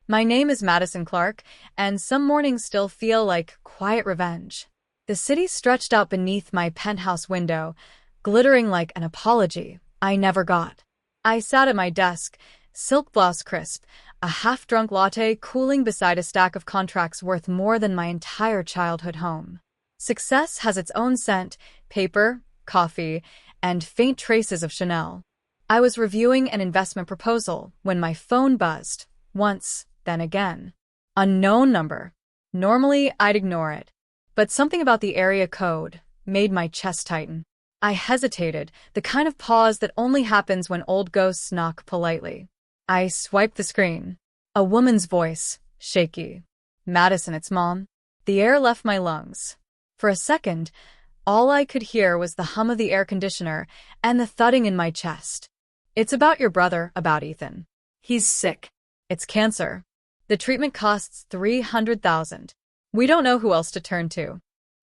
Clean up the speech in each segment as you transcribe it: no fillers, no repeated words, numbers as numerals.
My name is Madison Clark, and some mornings still feel like quiet revenge. The city stretched out beneath my penthouse window, glittering like an apology I never got. I sat at my desk, silk blouse crisp, a half-drunk latte cooling beside a stack of contracts worth more than my entire childhood home. Success has its own scent, paper, coffee, and faint traces of Chanel. I was reviewing an investment proposal when my phone buzzed, once, then again. Unknown number. Normally, I'd ignore it. But something about the area code made my chest tighten. I hesitated, the kind of pause that only happens when old ghosts knock politely. I swiped the screen. A woman's voice, shaky. Madison, it's Mom. The air left my lungs. For a second, all I could hear was the hum of the air conditioner and the thudding in my chest. It's about your brother, about Ethan. He's sick. It's cancer. The treatment costs $300,000. We don't know who else to turn to.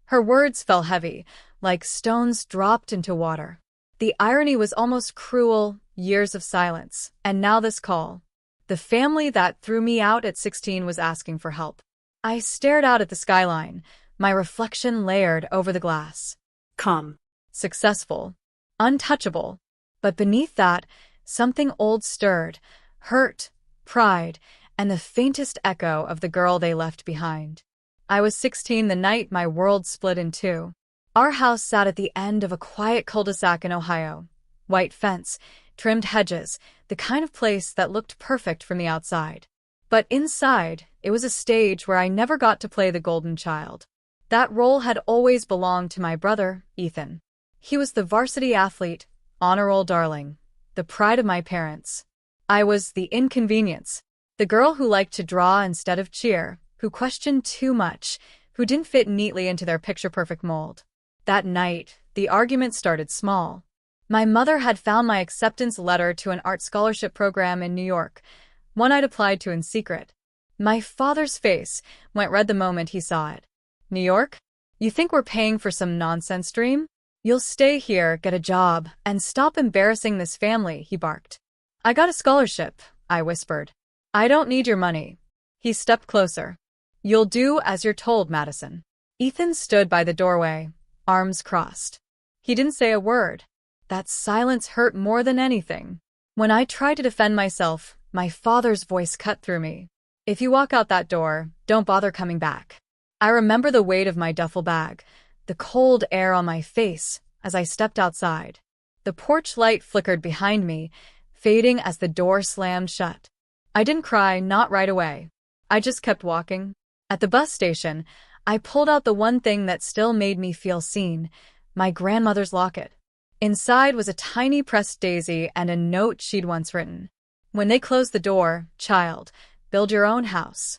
Her words fell heavy, like stones dropped into water. The irony was almost cruel, years of silence, and now this call. The family that threw me out at 16 was asking for help. I stared out at the skyline, my reflection layered over the glass. Calm. Successful. Untouchable. But beneath that, something old stirred, hurt, pride, and the faintest echo of the girl they left behind. I was 16 the night my world split in two. Our house sat at the end of a quiet cul-de-sac in Ohio. White fence, trimmed hedges, the kind of place that looked perfect from the outside. But inside, it was a stage where I never got to play the golden child. That role had always belonged to my brother, Ethan. He was the varsity athlete, honor roll darling, the pride of my parents. I was the inconvenience, the girl who liked to draw instead of cheer, who questioned too much, who didn't fit neatly into their picture-perfect mold. That night, the argument started small. My mother had found my acceptance letter to an art scholarship program in New York, one I'd applied to in secret. My father's face went red the moment he saw it. New York? You think we're paying for some nonsense dream? You'll stay here, get a job, and stop embarrassing this family, he barked. I got a scholarship, I whispered. I don't need your money. He stepped closer. You'll do as you're told, Madison. Ethan stood by the doorway, arms crossed. He didn't say a word. That silence hurt more than anything. When I tried to defend myself, my father's voice cut through me. If you walk out that door, don't bother coming back. I remember the weight of my duffel bag, the cold air on my face as I stepped outside. The porch light flickered behind me, fading as the door slammed shut. I didn't cry, not right away. I just kept walking. At the bus station, I pulled out the one thing that still made me feel seen, my grandmother's locket. Inside was a tiny pressed daisy and a note she'd once written. When they closed the door, child, build your own house.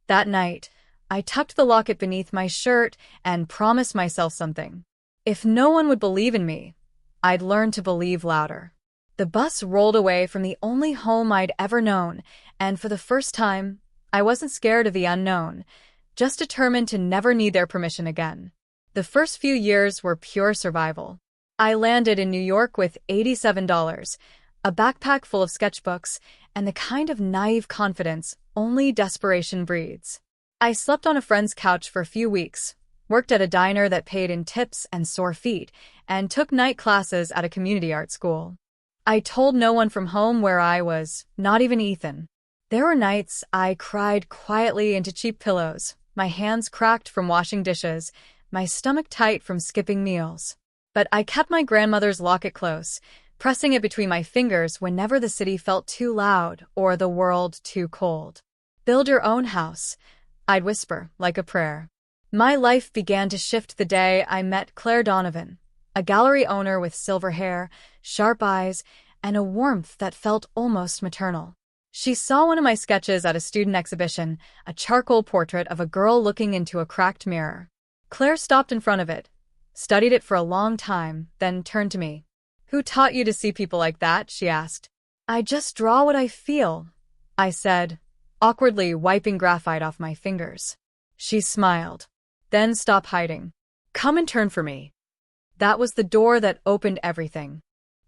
That night, I tucked the locket beneath my shirt and promised myself something. If no one would believe in me, I'd learn to believe louder. The bus rolled away from the only home I'd ever known, and for the first time, I wasn't scared of the unknown, just determined to never need their permission again. The first few years were pure survival. I landed in New York with $87, a backpack full of sketchbooks, and the kind of naive confidence only desperation breeds. I slept on a friend's couch for a few weeks, worked at a diner that paid in tips and sore feet, and took night classes at a community art school. I told no one from home where I was, not even Ethan. There were nights I cried quietly into cheap pillows, my hands cracked from washing dishes, my stomach tight from skipping meals. But I kept my grandmother's locket close, pressing it between my fingers whenever the city felt too loud or the world too cold. Build your own house, I'd whisper, like a prayer. My life began to shift the day I met Claire Donovan, a gallery owner with silver hair, sharp eyes, and a warmth that felt almost maternal. She saw one of my sketches at a student exhibition, a charcoal portrait of a girl looking into a cracked mirror. Claire stopped in front of it, studied it for a long time, then turned to me. Who taught you to see people like that? She asked. I just draw what I feel, I said, awkwardly wiping graphite off my fingers. She smiled. Then stop hiding. Come and turn for me. That was the door that opened everything.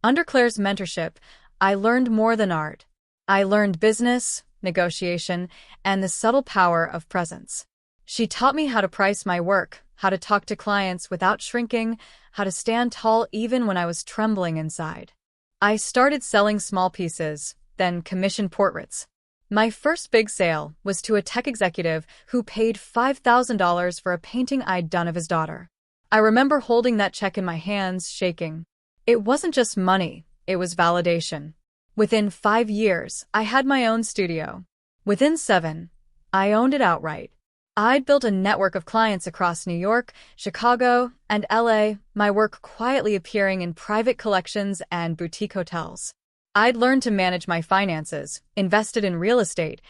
Under Claire's mentorship, I learned more than art. I learned business, negotiation, and the subtle power of presence. She taught me how to price my work, how to talk to clients without shrinking, how to stand tall even when I was trembling inside. I started selling small pieces, then commissioned portraits. My first big sale was to a tech executive who paid $5,000 for a painting I'd done of his daughter. I remember holding that check in my hands, shaking. It wasn't just money, it was validation. Within 5 years, I had my own studio. Within 7, I owned it outright. I'd built a network of clients across New York, Chicago, and LA, my work quietly appearing in private collections and boutique hotels. I'd learned to manage my finances, invested in real estate,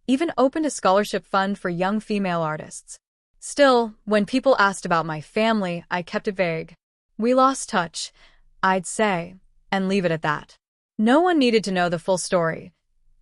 even opened a scholarship fund for young female artists. Still, when people asked about my family, I kept it vague. We lost touch, I'd say, and leave it at that. No one needed to know the full story.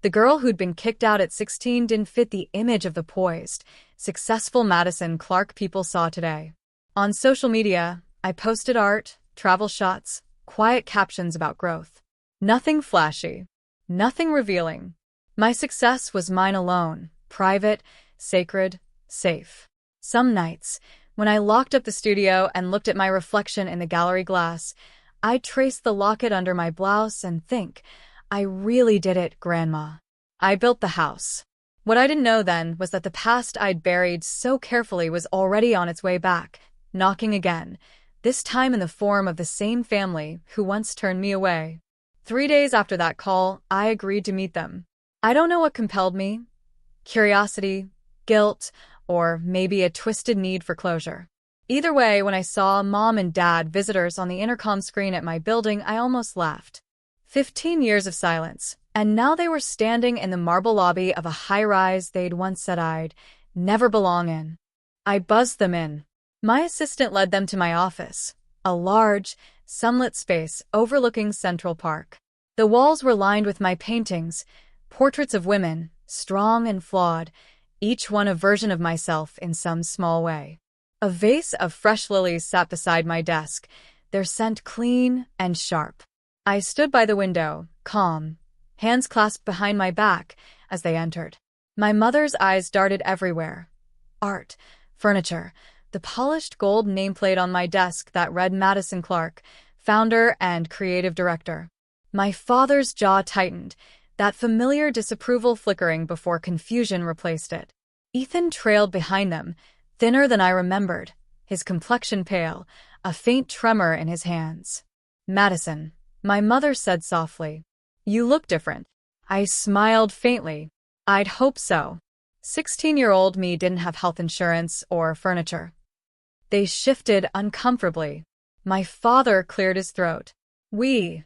The girl who'd been kicked out at 16 didn't fit the image of the poised, successful Madison Clark people saw today. On social media, I posted art, travel shots, quiet captions about growth. Nothing flashy, nothing revealing. My success was mine alone, private, sacred, safe. Some nights, when I locked up the studio and looked at my reflection in the gallery glass, I'd trace the locket under my blouse and think, I really did it, Grandma. I built the house. What I didn't know then was that the past I'd buried so carefully was already on its way back, knocking again, this time in the form of the same family who once turned me away. 3 days after that call, I agreed to meet them. I don't know what compelled me. Curiosity, guilt, or maybe a twisted need for closure. Either way, when I saw Mom and Dad visitors on the intercom screen at my building, I almost laughed. 15 years of silence, and now they were standing in the marble lobby of a high-rise they'd once said I'd never belong in. I buzzed them in. My assistant led them to my office, a large, sunlit space overlooking Central Park. The walls were lined with my paintings, portraits of women, strong and flawed, each one a version of myself in some small way. A vase of fresh lilies sat beside my desk, their scent clean and sharp. I stood by the window, calm, hands clasped behind my back as they entered. My mother's eyes darted everywhere. Art, furniture, the polished gold nameplate on my desk that read Madison Clark, founder and creative director. My father's jaw tightened, that familiar disapproval flickering before confusion replaced it. Ethan trailed behind them, thinner than I remembered, his complexion pale, a faint tremor in his hands. Madison, my mother said softly. You look different. I smiled faintly. I'd hope so. 16-year-old me didn't have health insurance or furniture. They shifted uncomfortably. My father cleared his throat. We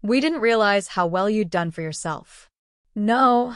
didn't realize how well you'd done for yourself. No,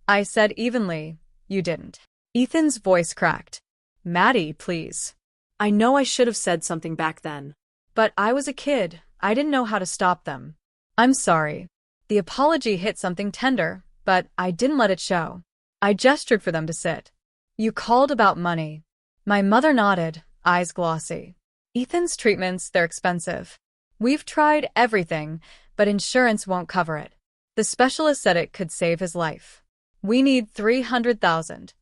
I said evenly, you didn't. Ethan's voice cracked. Maddie, please. I know I should have said something back then. But I was a kid. I didn't know how to stop them. I'm sorry. The apology hit something tender, but I didn't let it show. I gestured for them to sit. You called about money. My mother nodded, eyes glossy. Ethan's treatments, they're expensive. We've tried everything, but insurance won't cover it. The specialist said it could save his life. We need $300,000.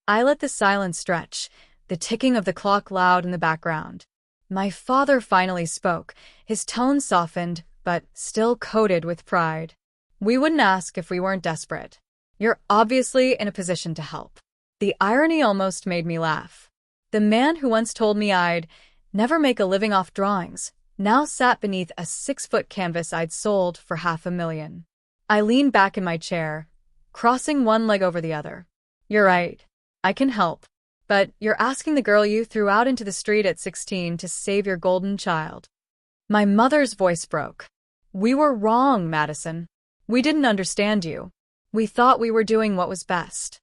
I let the silence stretch, the ticking of the clock loud in the background. My father finally spoke, his tone softened, but still coated with pride. We wouldn't ask if we weren't desperate. You're obviously in a position to help. The irony almost made me laugh. The man who once told me I'd never make a living off drawings now sat beneath a 6-foot canvas I'd sold for $500,000. I leaned back in my chair, crossing one leg over the other. You're right. I can help. But you're asking the girl you threw out into the street at 16 to save your golden child. My mother's voice broke. We were wrong, Madison. We didn't understand you. We thought we were doing what was best.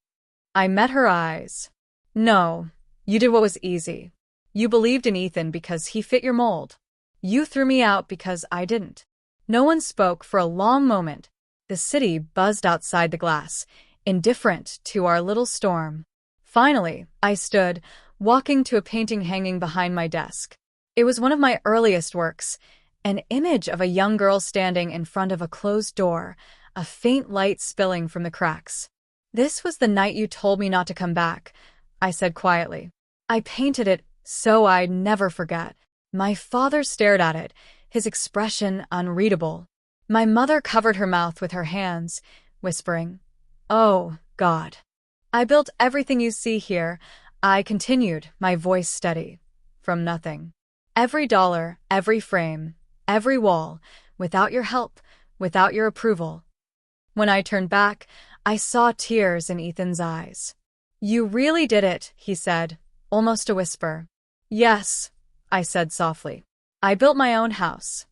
I met her eyes. No, you did what was easy. You believed in Ethan because he fit your mold. You threw me out because I didn't. No one spoke for a long moment. The city buzzed outside the glass, indifferent to our little storm. Finally, I stood, walking to a painting hanging behind my desk. It was one of my earliest works, an image of a young girl standing in front of a closed door, a faint light spilling from the cracks. "This was the night you told me not to come back," I said quietly. I painted it so I'd never forget. My father stared at it, his expression unreadable. My mother covered her mouth with her hands, whispering, "Oh, God." "I built everything you see here," I continued, my voice steady. "From nothing. Every dollar, every frame, every wall, without your help, without your approval." When I turned back, I saw tears in Ethan's eyes. "You really did it," he said, almost a whisper. "Yes," I said softly. "I built my own house."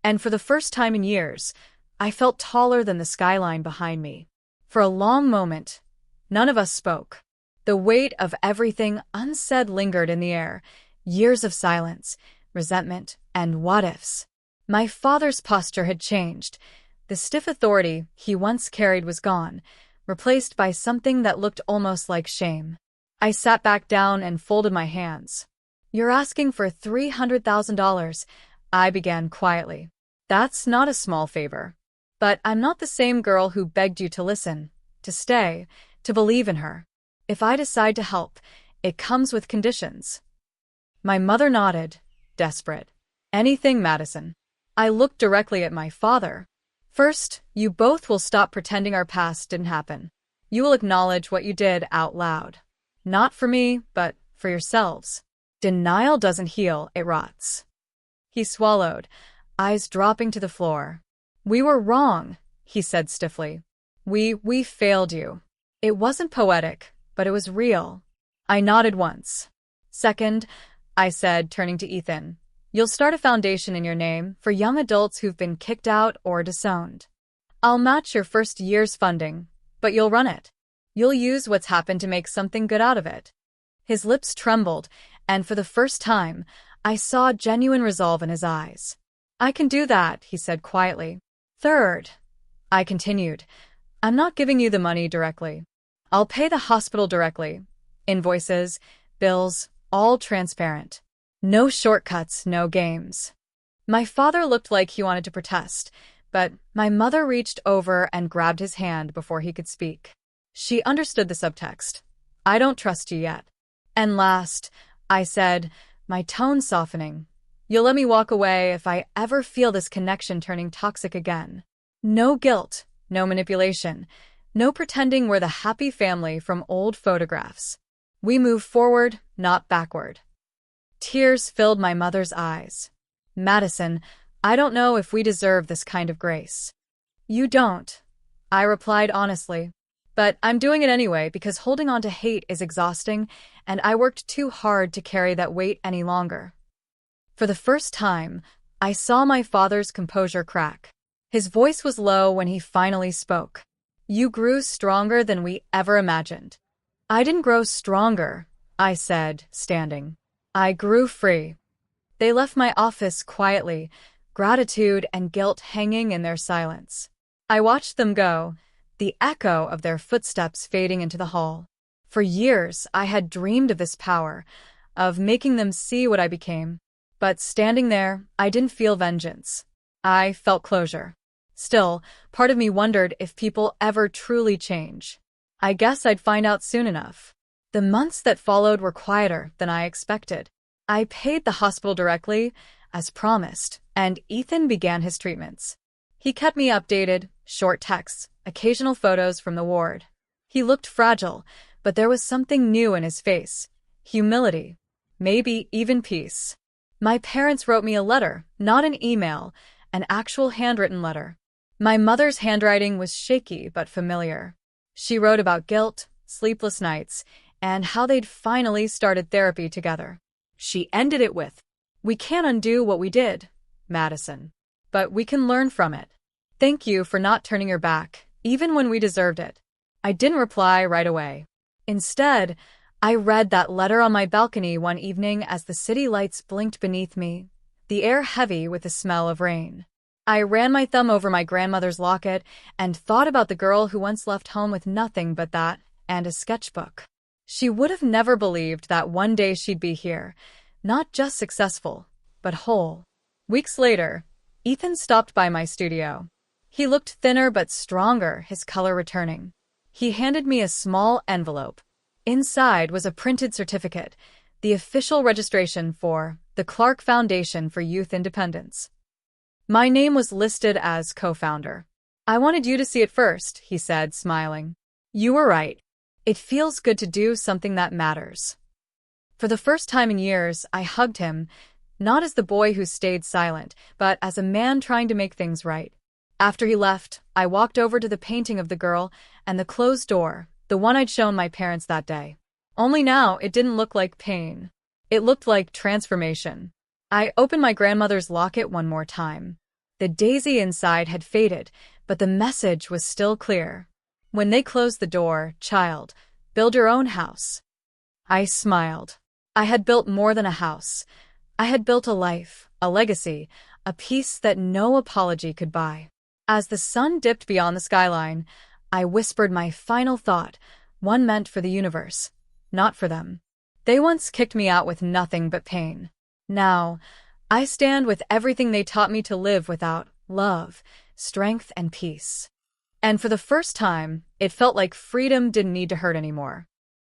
And for the first time in years, I felt taller than the skyline behind me. For a long moment, none of us spoke. The weight of everything unsaid lingered in the air, years of silence, resentment, and what-ifs. My father's posture had changed. The stiff authority he once carried was gone, replaced by something that looked almost like shame. I sat back down and folded my hands. "You're asking for $300,000, I began quietly. "That's not a small favor. But I'm not the same girl who begged you to listen, to stay, to believe in her. If I decide to help, it comes with conditions." My mother nodded, desperate. "Anything, Madison." I looked directly at my father. "First, you both will stop pretending our past didn't happen. You will acknowledge what you did out loud. Not for me, but for yourselves. Denial doesn't heal, it rots." He swallowed, eyes dropping to the floor. "We were wrong," he said stiffly. We failed you." It wasn't poetic, but it was real. I nodded once. "Second," I said, turning to Ethan, "you'll start a foundation in your name for young adults who've been kicked out or disowned. I'll match your first year's funding, but you'll run it. You'll use what's happened to make something good out of it." His lips trembled, and for the first time, I saw genuine resolve in his eyes. "I can do that," he said quietly. "Third," I continued, "I'm not giving you the money directly. I'll pay the hospital directly. Invoices, bills, all transparent. No shortcuts, no games." My father looked like he wanted to protest, but my mother reached over and grabbed his hand before he could speak. She understood the subtext. "I don't trust you yet." "And last," I said, my tone softening, "you'll let me walk away if I ever feel this connection turning toxic again. No guilt, no manipulation, no pretending we're the happy family from old photographs. We move forward, not backward." Tears filled my mother's eyes. "Madison, I don't know if we deserve this kind of grace." "You don't," I replied honestly. "But I'm doing it anyway because holding on to hate is exhausting, and I worked too hard to carry that weight any longer." For the first time, I saw my father's composure crack. His voice was low when he finally spoke. "You grew stronger than we ever imagined." "I didn't grow stronger," I said, standing. "I grew free." They left my office quietly, gratitude and guilt hanging in their silence. I watched them go, the echo of their footsteps fading into the hall. For years, I had dreamed of this power, of making them see what I became. But standing there, I didn't feel vengeance. I felt closure. Still, part of me wondered if people ever truly change. I guess I'd find out soon enough. The months that followed were quieter than I expected. I paid the hospital directly, as promised, and Ethan began his treatments. He kept me updated, short texts, occasional photos from the ward. He looked fragile, but there was something new in his face. Humility. Maybe even peace. My parents wrote me a letter, not an email, an actual handwritten letter. My mother's handwriting was shaky but familiar. She wrote about guilt, sleepless nights, and how they'd finally started therapy together. She ended it with, "We can't undo what we did, Madison, but we can learn from it. Thank you for not turning your back, even when we deserved it." I didn't reply right away. Instead, I read that letter on my balcony one evening as the city lights blinked beneath me, the air heavy with the smell of rain. I ran my thumb over my grandmother's locket and thought about the girl who once left home with nothing but that and a sketchbook. She would have never believed that one day she'd be here, not just successful, but whole. Weeks later, Ethan stopped by my studio. He looked thinner but stronger, his color returning. He handed me a small envelope. Inside was a printed certificate, the official registration for the Clark Foundation for Youth Independence. My name was listed as co-founder. "I wanted you to see it first," he said, smiling. "You were right. It feels good to do something that matters." For the first time in years, I hugged him, not as the boy who stayed silent, but as a man trying to make things right. After he left, I walked over to the painting of the girl and the closed door, the one I'd shown my parents that day. Only now, it didn't look like pain. It looked like transformation. I opened my grandmother's locket one more time. The daisy inside had faded, but the message was still clear. "When they close the door, child, build your own house." I smiled. I had built more than a house. I had built a life, a legacy, a peace that no apology could buy. As the sun dipped beyond the skyline, I whispered my final thought, one meant for the universe, not for them. They once kicked me out with nothing but pain. Now, I stand with everything they taught me to live without: love, strength, and peace. And for the first time, it felt like freedom didn't need to hurt anymore.